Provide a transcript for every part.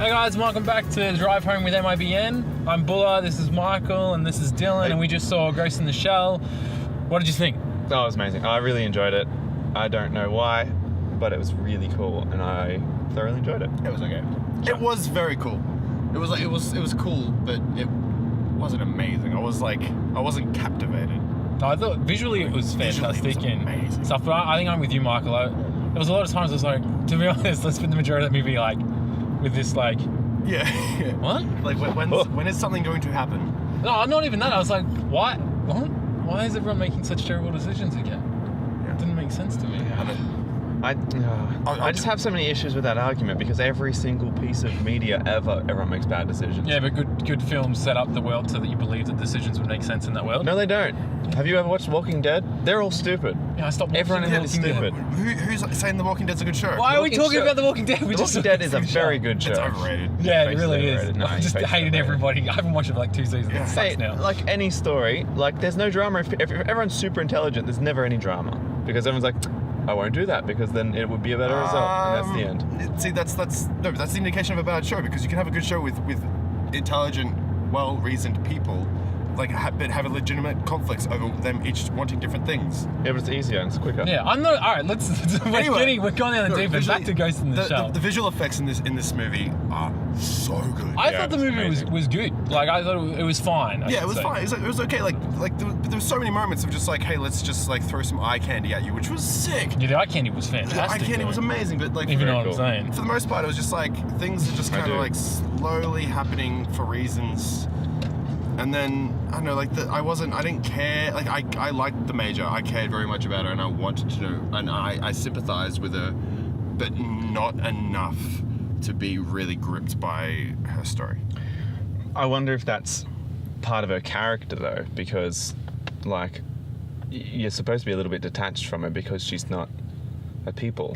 Hey guys, welcome back to Drive Home with MiBN. I'm Bulla, this is Michael, and this is Dylan, and we just saw Ghost in the Shell. What did you think? Oh, it was amazing. I really enjoyed it. I don't know why, but it was really cool, and I thoroughly enjoyed it. It was okay. It was very cool. It was cool, but it wasn't amazing. I wasn't captivated. No, I thought visually it was fantastic and amazing stuff, but I think I'm with you, Michael. There was a lot of times I was like, to be honest, let's spend the majority of the movie like with this like, yeah. what? Like when is something going to happen? No, not even that. I was like, why? What? Why is everyone making such terrible decisions again? Yeah. It didn't make sense to me. I just have so many issues with that argument because every single piece of media everyone makes bad decisions. Yeah, but good films set up the world so that you believe that decisions would make sense in that world. No, they don't. Have you ever watched Walking Dead? They're all stupid. Yeah, I stopped watching Everyone in it is stupid. Who's saying The Walking Dead's a good show? Why are we talking Show. about The Walking Dead? The Walking Dead is a very good show. It's overrated. Yeah, it Face really is. overrated. No, I just face hated overrated. everybody. I haven't watched it for like 2 seasons. Yeah. It Say, sucks now. like any story, like there's no drama. If everyone's super intelligent, there's never any drama because everyone's like, I won't do that because then it would be a better result, and that's the end. See, that's the indication of a bad show because you can have a good show with intelligent, well-reasoned people, like but have a legitimate conflicts over them each wanting different things. Yeah, but it's easier and it's quicker. Yeah, I'm not. All right, let's. We're going down the deep end. Back to Ghost in the Shell. The visual effects in this movie are so good. I thought the movie was good. Like I thought it was fine. Yeah, it was fine. It was okay. Like there were so many moments of just like, hey, let's just like throw some eye candy at you, which was sick. Yeah, the eye candy was The fantastic. eye candy was amazing, but like If you know what cool. I'm saying. for the most part, it was just like things are just I kind do. of like slowly happening for reasons. And then I don't know, like I didn't care. Like I liked the Major. I cared very much about her, and I wanted to know, and I sympathized with her, but not enough to be really gripped by her story. I wonder if that's part of her character though, because like you're supposed to be a little bit detached from her because she's not a people.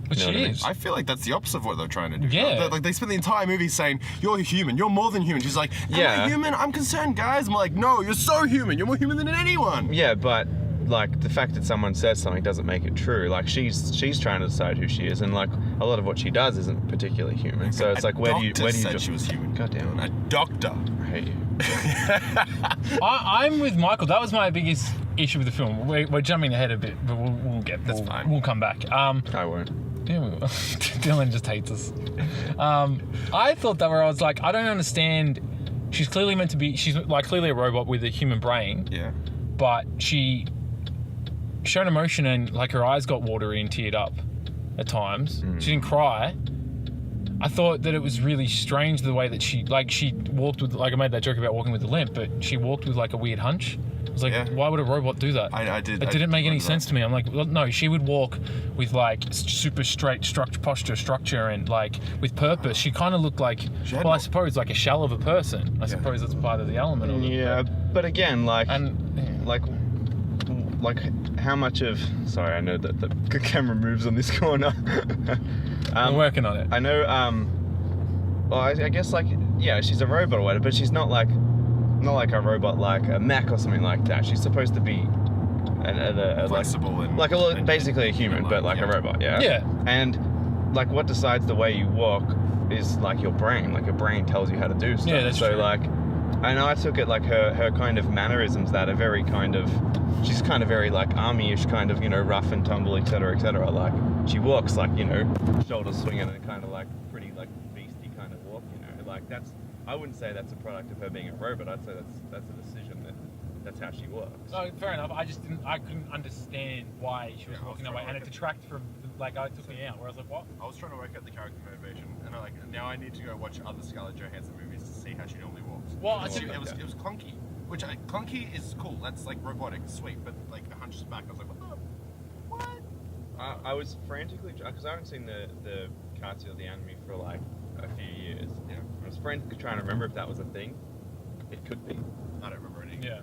But You know she what I mean? is. I feel like that's the opposite of what they're trying to do. Yeah. Like they spend the entire movie saying, "You're human. You're more than human." She's like, "Am Yeah. I human? I'm concerned, guys." I'm like, "No, you're so human. You're more human than anyone." Yeah, but like the fact that someone says something doesn't make it true. Like she's trying to decide who she is, and like a lot of what she does isn't particularly human. So it's like where do you said she was human. Goddamn. A doctor. I hate you. I'm with Michael. That was my biggest issue with the film. We're jumping ahead a bit, but That's fine. We'll come back. I won't. Yeah, we will. Dylan just hates us. I thought that where I was like, I don't understand. She's clearly meant to be. She's like clearly a robot with a human brain, Yeah. but she showed emotion and like her eyes got watery and teared up at times. She didn't cry. I thought that it was really strange the way that she walked with, like I made that joke about walking with a limp, but she walked with like a weird hunch. I was like, Yeah. why would a robot do that? I did. It didn't make any remember sense that. to me. I'm like, well, no, she would walk with like super straight structure and like with purpose. She kind of looked like, She had well, I no- suppose like a shell of a person. I suppose that's part of the element of it. Yeah, but again, like And like how much of sorry, I know that the camera moves on this corner. I'm working on it. I know. Well, I guess like yeah, she's a robot or whatever, but she's not like a robot like a mech or something like that. She's supposed to be Flexible and like basically a human, but like a robot. Yeah. Yeah. And like what decides the way you walk is like your brain. Like your brain tells you how to do stuff. Yeah, that's so true. like, I know I took it like her kind of mannerisms that are very kind of. She's kind of very like army-ish kind of, you know, rough and tumble, etc., etc. Like she walks like, you know, shoulders swinging and kind of like pretty like beastie kind of walk, you know. Like I wouldn't say that's a product of her being a robot. I'd say that's a decision that's how she works. No, fair enough. I couldn't understand why she was Yeah, walking I that was way, trying and to it detracted from like it took me out. Where I was like, what? I was trying to work out the character motivation, and now I need to go watch other Scarlett Johansson movies to see how she normally walks. Well, I It think- was clunky, which clunky is cool. That's like robotic, sweet, but like the hunches back, I was like, what? I was frantically because I haven't seen the cartoon or the anime for like a few years. Yeah. I was frantically trying to remember if that was a thing. It could be. I don't remember any. Yeah.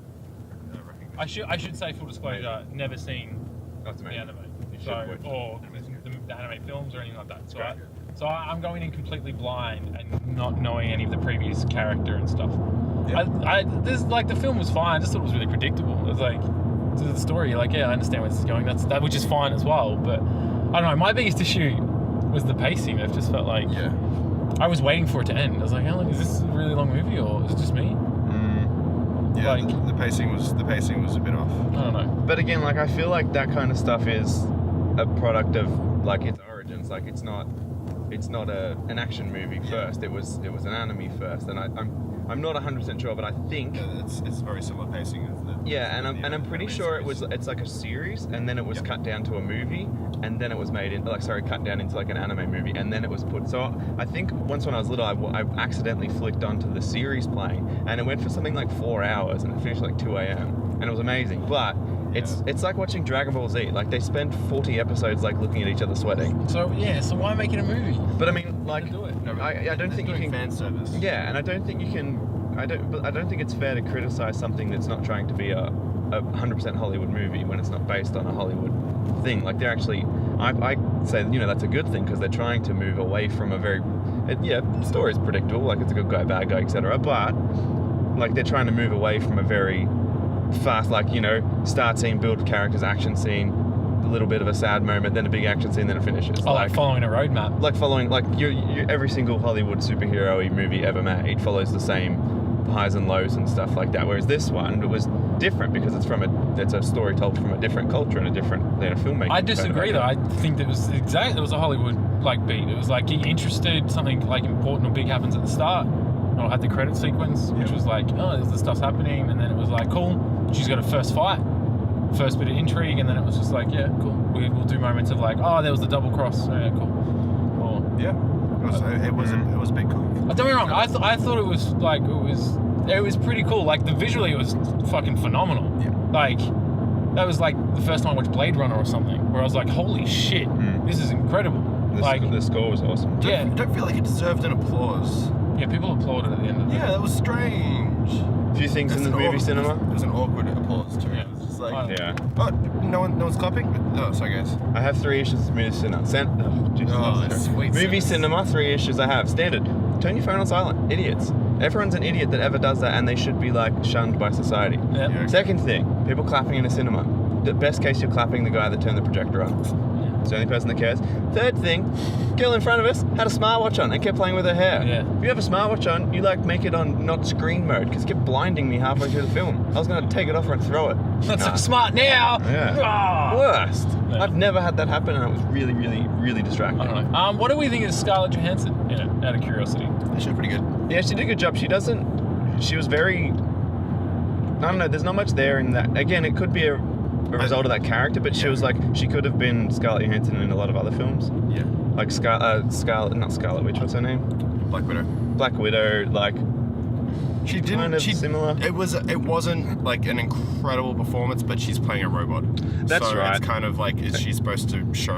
Recognition. I should say full disclosure. Never seen That's the amazing. anime, You should so watch or it. the anime films or anything like that. So great. I'm going in completely blind and not knowing any of the previous character and stuff. Yeah. This like the film was fine. I just thought it was really predictable. It was like to the story. You're like, yeah, I understand where this is going. That which is fine as well. But I don't know. My biggest issue was the pacing. It just felt like Yeah. I was waiting for it to end. I was like, how long is this? A really long movie, or is it just me? Yeah, Like- the pacing was a bit off. I don't know. But again, like I feel like that kind of stuff is a product of like its origins. Like it's not an action movie first. It was an anime first, and I'm not 100% sure, but I think Yeah, it's very similar pacing. yeah, and I'm pretty sure it's like a series, and then it was cut down to a movie, and then it was made in cut down into like an anime movie, and then it was put. So I think once when I was little, I accidentally flicked onto the series playing, and it went for something like 4 hours, and it finished like 2 a.m. and it was amazing. But it's like watching Dragon Ball Z. Like they spend 40 episodes like looking at each other sweating. So why make it a movie? But I mean, like Do it. I don't think you can. fan service. Yeah, and I don't think you can. I don't think it's fair to criticize something that's not trying to be a 100% Hollywood movie when it's not based on a Hollywood thing. Like they're actually, I say that's a good thing because they're trying to move away from a very, the story's predictable. Like it's a good guy, bad guy, etc. But like they're trying to move away from a very fast, like start scene, build characters, action scene, a little bit of a sad moment, then a big action scene, then it finishes. Oh, like following a roadmap. Like following, like every single Hollywood superhero-y movie ever made follows the same highs and lows and stuff like that. Whereas this one, it was different because it's a story told from a different culture and a different filmmaking. I disagree though. I think that it was a Hollywood like beat. It was like you're interested, something like important or big happens at the start. Or had the credit sequence, which was like, oh, this stuff's happening, and then it was like, cool, she's got a first fight, first bit of intrigue, and then it was just like, yeah, cool. We'll do moments of like, oh, there was the double cross, oh, yeah, cool. Or, Yeah, it was a big cool. don't get me wrong, I thought it was like it was pretty cool. Like visually, it was fucking phenomenal. Yeah. Like that was like the first time I watched Blade Runner or something, where I was like, holy shit, this is incredible. The score was awesome. Yeah. Don't feel like it deserved an applause. Yeah, people applauded at the end of it. Yeah, that was strange. A few things in the movie cinema. It was an awkward applause too. Yeah. It was just like, Yeah. oh, no one's clapping. Oh, sorry guys. I have 3 issues of movie cinema. Sweet Movie sense. cinema, 3 issues I have. Standard. Turn your phone on silent. Idiots. Everyone's an idiot that ever does that, and they should be like shunned by society. Yeah. Yeah. Second thing, people clapping in a cinema. The best case, you're clapping the guy that turned the projector on. It's the only person that cares. Third thing, girl in front of us had a smartwatch on and kept playing with her hair. Yeah. If you have a smartwatch on, you make it on not screen mode because it kept blinding me halfway through the film. I was going to take it off and throw it. That's Nah. smart now. Yeah. Ah. Worst. Yeah. I've never had that happen, and it was really, really, really distracting. I don't know. What do we think of Scarlett Johansson? Out of curiosity. She was pretty good. Yeah, she did a good job. She was very, I don't know, there's not much there in that. Again, it could be a result of that character, but she was like, she could have been Scarlett Johansson in a lot of other films. Yeah. Like not Scarlet Witch, what's her name? Black Widow. Black Widow, like, She didn't. kind of similar. It wasn't like an incredible performance, but she's playing a robot. That's so right. It's kind of like she's supposed to show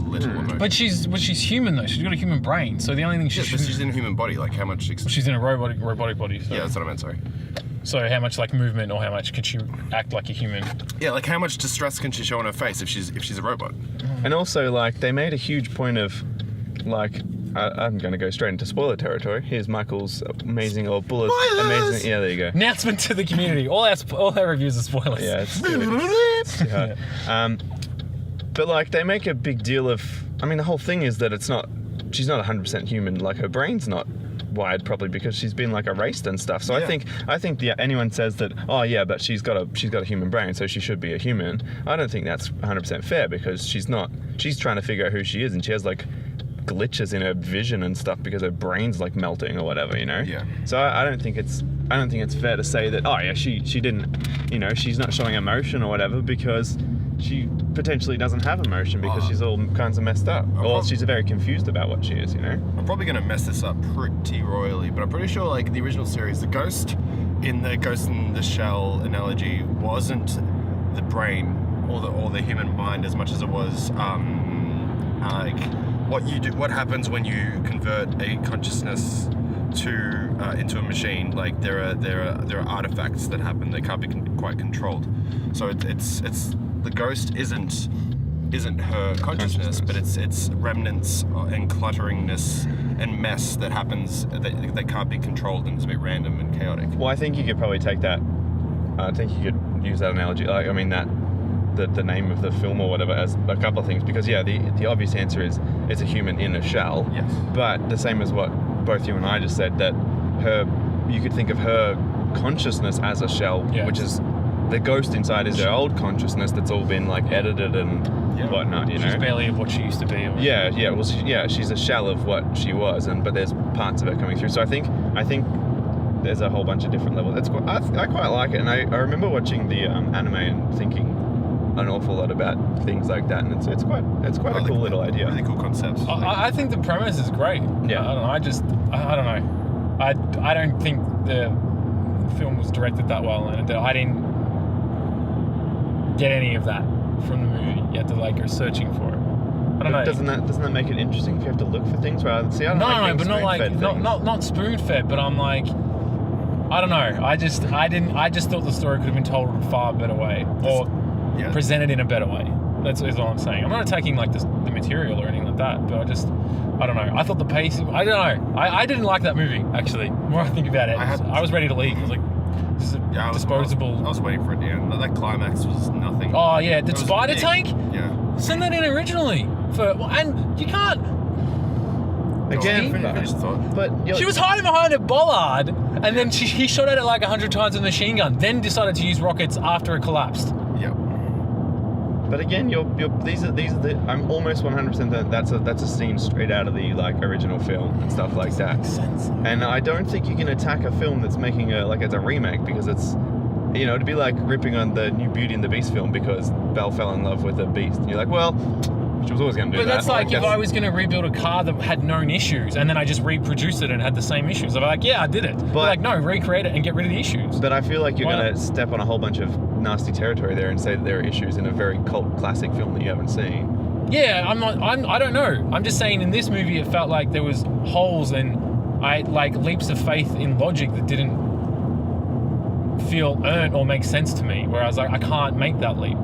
little emotion. But she's human though. She's got a human brain. So the only thing Yes, but she's in a human body. Like how much? she's in a robotic body. So. Yeah, that's what I meant. Sorry. So how much like movement or how much can she act like a human? Yeah, like how much distress can she show on her face if she's a robot? And also, like, they made a huge point of, like, I'm going to go straight into spoiler territory. Here's Michael's amazing, or Bullet's Spoilers! amazing. Yeah, there you go. Announcement to the community. All our reviews are spoilers. Yeah, it's too hard. But like they make a big deal of. I mean, the whole thing is that she's not 100% human. Like her brain's not wired properly because she's been like erased and stuff. So Yeah. I think anyone says that, oh yeah, but she's got a human brain, so she should be a human. I don't think that's 100% fair because she's not. She's trying to figure out who she is, and she has like glitches in her vision and stuff because her brain's like melting or whatever, Yeah. So I don't think it's fair to say that, oh yeah, she didn't, she's not showing emotion or whatever because she potentially doesn't have emotion because she's all kinds of messed up. Or she's very confused about what she is, I'm probably going to mess this up pretty royally, but I'm pretty sure like the original series, the Ghost in the Shell analogy wasn't the brain or the human mind as much as it was like what happens when you convert a consciousness to into a machine. Like there are artifacts that happen that can't be quite controlled. So it's the ghost isn't her consciousness, but it's remnants and clutteringness and mess that happens that can't be controlled and is a bit random and chaotic. Well, I think you could probably take that. I think you could use that analogy. Like, I mean, the name of the film or whatever as a couple of things because the obvious answer is it's a human in a shell. Yes. But the same as what both you and I just said, that you could think of her consciousness as a shell, which is the ghost inside is her old consciousness that's all been like edited and whatnot. You know, she's barely of what she used to be. Or yeah. Well, she's a shell of what she was, but there's parts of her coming through. So I think there's a whole bunch of different levels. I quite like it, and I remember watching the anime and thinking an awful lot about things like that, and it's quite a cool little idea. Really cool concepts. I think the premise is great. Yeah. I don't know. I don't think the film was directed that well, and I didn't get any of that from the movie. You had to like go searching for it. I don't know. Doesn't that make it interesting if you have to look for things rather than see? I don't No, but not spoon fed. But I'm like, I don't know. I just thought the story could have been told in a far better way, or presented in a better way. That's all I'm saying. I'm not attacking like the material or anything like that, but I don't know. I thought the pacing. I don't know. I didn't like that movie actually. The more I think about it, I was ready to leave. I was like, this is a disposable. I was waiting for it. Yeah, that climax was nothing. Oh yeah, the spider tank. Yeah. Send that in originally and you can't. Again, finish the thought. But she was hiding behind a bollard, and then he shot at it like 100 times with a machine gun. Then decided to use rockets after it collapsed. Yeah. But again, these are I'm almost 100% that that's a scene straight out of the like original film and stuff like that. Makes sense. And I don't think you can attack a film that's making it's a remake, because it's, you know, to be like ripping on the new Beauty and the Beast film because Belle fell in love with a beast. And you're like, well, she was always going to do that. But that's like if I was going to rebuild a car that had known issues, and then I just reproduced it and had the same issues. I'm like, yeah, I did it. But like, no, recreate it and get rid of the issues. But I feel like you're going to step on a whole bunch of nasty territory there and say that there are issues in a very cult classic film that you haven't seen. Yeah, I don't know. I'm just saying in this movie it felt like there was holes and leaps of faith in logic that didn't feel earned or make sense to me. Where I was like, I can't make that leap.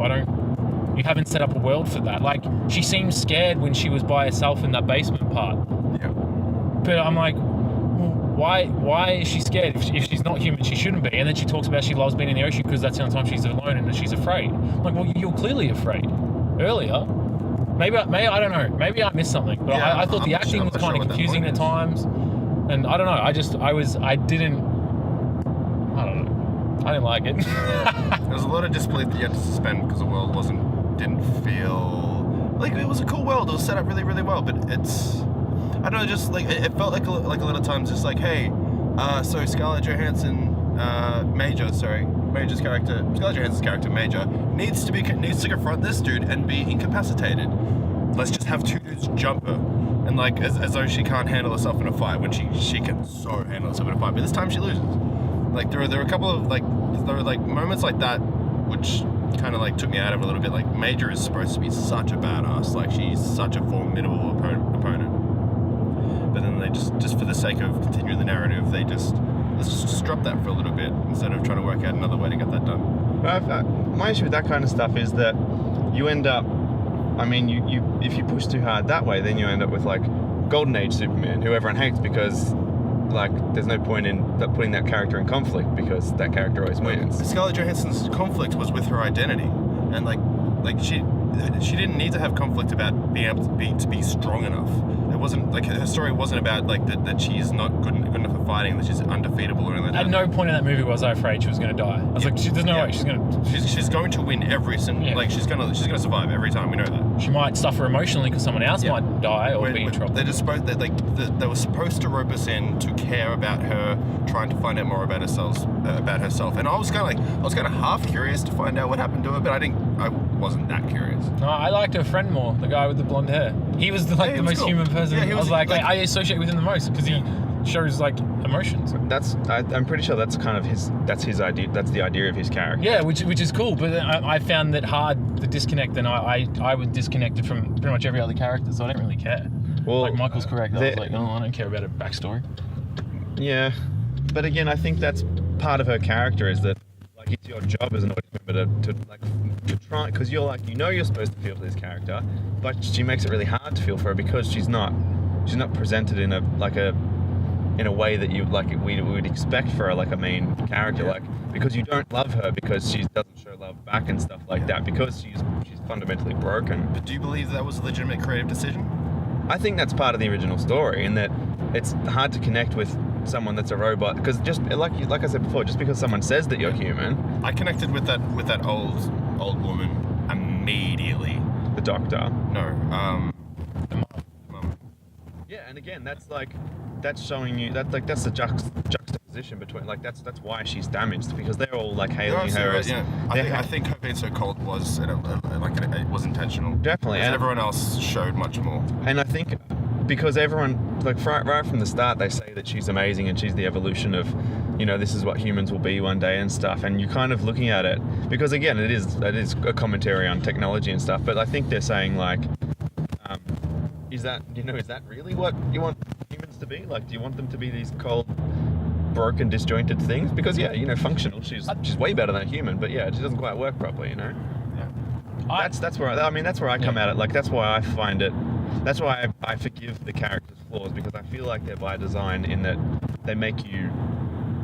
You haven't set up a world for that. Like, she seemed scared when she was by herself in that basement part. Yeah. But I'm like, why is she scared? If she's not human, she shouldn't be. And then she talks about she loves being in the ocean because that's the only time she's alone and she's afraid. I'm like, well, you're clearly afraid. Earlier. Maybe I don't know. Maybe I missed something. But yeah, I thought the acting was kind of confusing at times. And I don't know. I didn't like it. There was a lot of disbelief that you had to suspend because the world didn't feel like it was a cool world. It was set up really, really well, but it's, I don't know, just like it felt like a lot of times just like, hey, so Scarlett Johansson's character Major needs to confront this dude and be incapacitated. Let's just have two dudes jump her, and like as though she can't handle herself in a fight when she can so handle herself in a fight, but this time she loses. Like there are a couple of moments like that which kind of like took me out of it a little bit. Like Major is supposed to be such a badass, like she's such a formidable opponent, but then they just for the sake of continuing the narrative, let's just drop that for a little bit instead of trying to work out another way to get that done. My issue with that kind of stuff is that you end up, I mean, you if you push too hard that way, then you end up with like Golden Age Superman, who everyone hates because like there's no point in putting that character in conflict because that character always wins. Scarlett Johansson's conflict was with her identity, and like she didn't need to have conflict about being able to be strong enough. It wasn't like her story wasn't about like that she's not good enough for fighting, that she's undefeatable or anything like that. At no point in that movie was I afraid she was going to die. I was like, there's no way she's going to. She's going to win every single. Like she's going to survive every time. We know that. She might suffer emotionally because someone else might die or be in trouble. They were supposed to rope us in to care about her, trying to find out more about herself. And I was kind of half curious to find out what happened to her, but I wasn't that curious. No, I liked her friend more, the guy with the blonde hair. He was the most cool. Human person. Yeah, I was like, I associate with him the most because he shows like emotions. I'm pretty sure that's kind of his idea. That's the idea of his character. Yeah, which is cool. But I found that hard to disconnect, and I would disconnect it from pretty much every other character, so I don't really care. Well, like Michael's correct. I was like, I don't care about her backstory. Yeah, but again, I think that's part of her character is that like it's your job as an audience member to try, because you're like, you know, you're supposed to feel for this character, but she makes it really hard to feel for her because she's not presented in a way that you like we would expect for her, like a main character, like because you don't love her because she doesn't show love back and stuff like that, because she's fundamentally broken. But do you believe that was a legitimate creative decision? I think that's part of the original story, in that it's hard to connect with someone that's a robot because just like I said before, just because someone says that you're human. I connected with that old woman immediately. The doctor. No. Mum. Yeah, and again, that's showing you that's the juxtaposition between that's why she's damaged because they're all like hailing her as. Yeah. I think her being so cold was it was intentional. Definitely, and everyone else showed much more. And I think because everyone right from the start they say that she's amazing and she's the evolution of, this is what humans will be one day and stuff. And you're kind of looking at it because again, it is a commentary on technology and stuff. But I think they're saying is that really what you want humans to be? Like, do you want them to be these cold, broken, disjointed things? Because functional, she's way better than a human, but yeah, she doesn't quite work properly, Yeah. That's where I come at it. Like, that's why I find it. That's why I forgive the character's flaws because I feel like they're by design in that they make you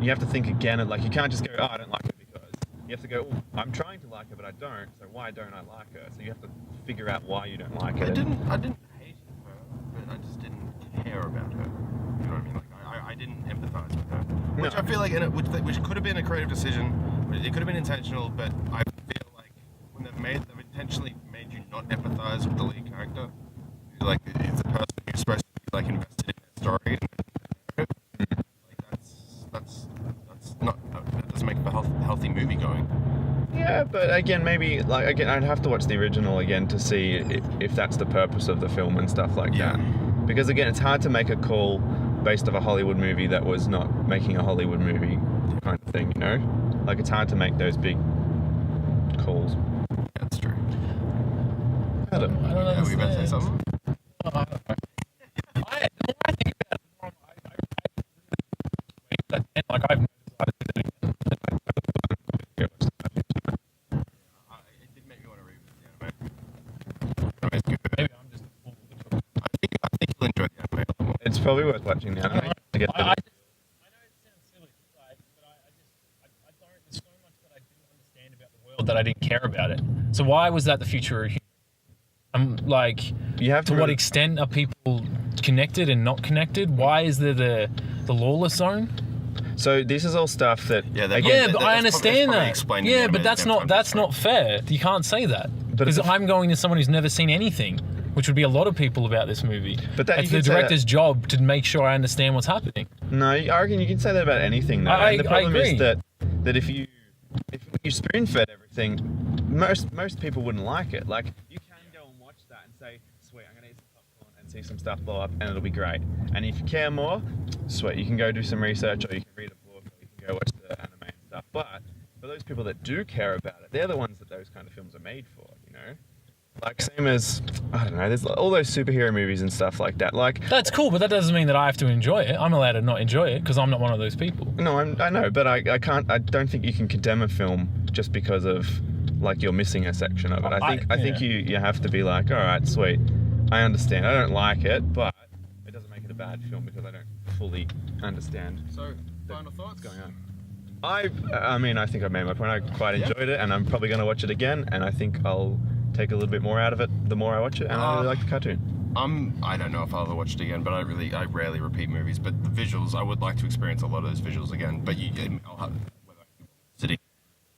have to think again. And like, you can't just go, oh, I don't like her because you have to go, oh, I'm trying to like her, but I don't. So why don't I like her? So you have to figure out why you don't like her. I didn't hate her, but I just didn't care about her. You know what I mean? Like, I didn't empathize with her, which I feel like, which could have been a creative decision. It could have been intentional, but I feel like when they've intentionally made you not empathize with the lead character. Like, it's a person who's supposed to be like invested in their story, and that's not that doesn't make a healthy movie going. Yeah, but again, maybe I'd have to watch the original again to see if that's the purpose of the film and stuff like that. Because again, it's hard to make a call based off a Hollywood movie that was not making a Hollywood movie kind of thing, Like, it's hard to make those big calls. That's true. I don't know. Are we about to say something? I think about it, I've it did make me want to reboot the anime. maybe I'm just a fool. I think you'll enjoy the anime a lot more. It's probably worth watching the anime. I know it sounds silly, but I don't. There's so much that I didn't understand about the world that I didn't care about it. So why was that the future of humanity? You have to what extent are people connected and not connected? Why is there the lawless zone? So this is all stuff that but I understand that. Yeah, but that's not fair. You can't say that because I'm going to someone who's never seen anything, which would be a lot of people about this movie. But it's the director's job to make sure I understand what's happening. No, I reckon you can say that about anything though. And the problem is that if you spoon fed everything, most people wouldn't like it. Like, you can go and watch that and say, sweet, I'm gonna eat some popcorn and see some stuff blow up and it'll be great. And if you care more, sweet, you can go do some research or you can read a book or you can go watch the anime and stuff. But for those people that do care about it, they're the ones that those kind of films are made for, Like, same as, I don't know, there's all those superhero movies and stuff like that. Like, that's cool, but that doesn't mean that I have to enjoy it. I'm allowed to not enjoy it because I'm not one of those people. No, I know, but I don't think you can condemn a film just because of, like, you're missing a section of it. I think you have to be like, all right, sweet, I understand. I don't like it, but it doesn't make it a bad film because I don't fully understand. So, final thoughts? What's going on? I think I made my point. I quite enjoyed it, and I'm probably going to watch it again, and I think I'll take a little bit more out of it the more I watch it, and I really like the cartoon. I don't know if I'll ever watch it again, but I rarely repeat movies. But the visuals, I would like to experience a lot of those visuals again. But I'll have whether I sitting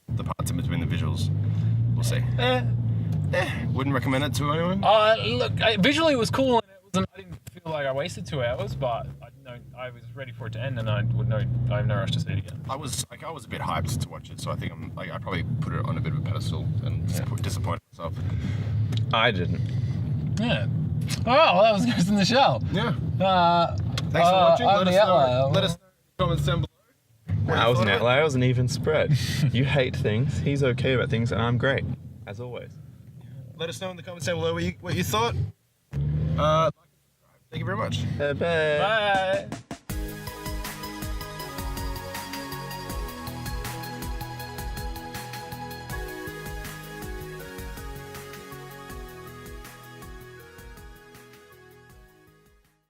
the parts in between the visuals, we'll see. Wouldn't recommend it to anyone. Look, visually it was cool, and I didn't feel like I wasted 2 hours, but I was ready for it to end, and I have no rush to see it again. I was a bit hyped to watch it, so I think I probably put it on a bit of a pedestal and disappointed myself. I didn't. Yeah. Oh, well, that was Ghost in the Shell. Yeah. Thanks for watching. Let us know in the comments down below. I was an even spread. You hate things, he's okay about things, and I'm great, as always. Let us know in the comments down below what you thought. Thank you very much. Bye. Bye.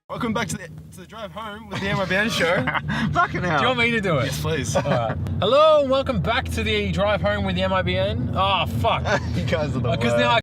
Welcome back to the drive home with the MiBN show. Fucking hell. Do you want me to do it? Yes, please. Alright. Hello and welcome back to the drive home with the MiBN. Oh, fuck. You guys are the worst. Because now I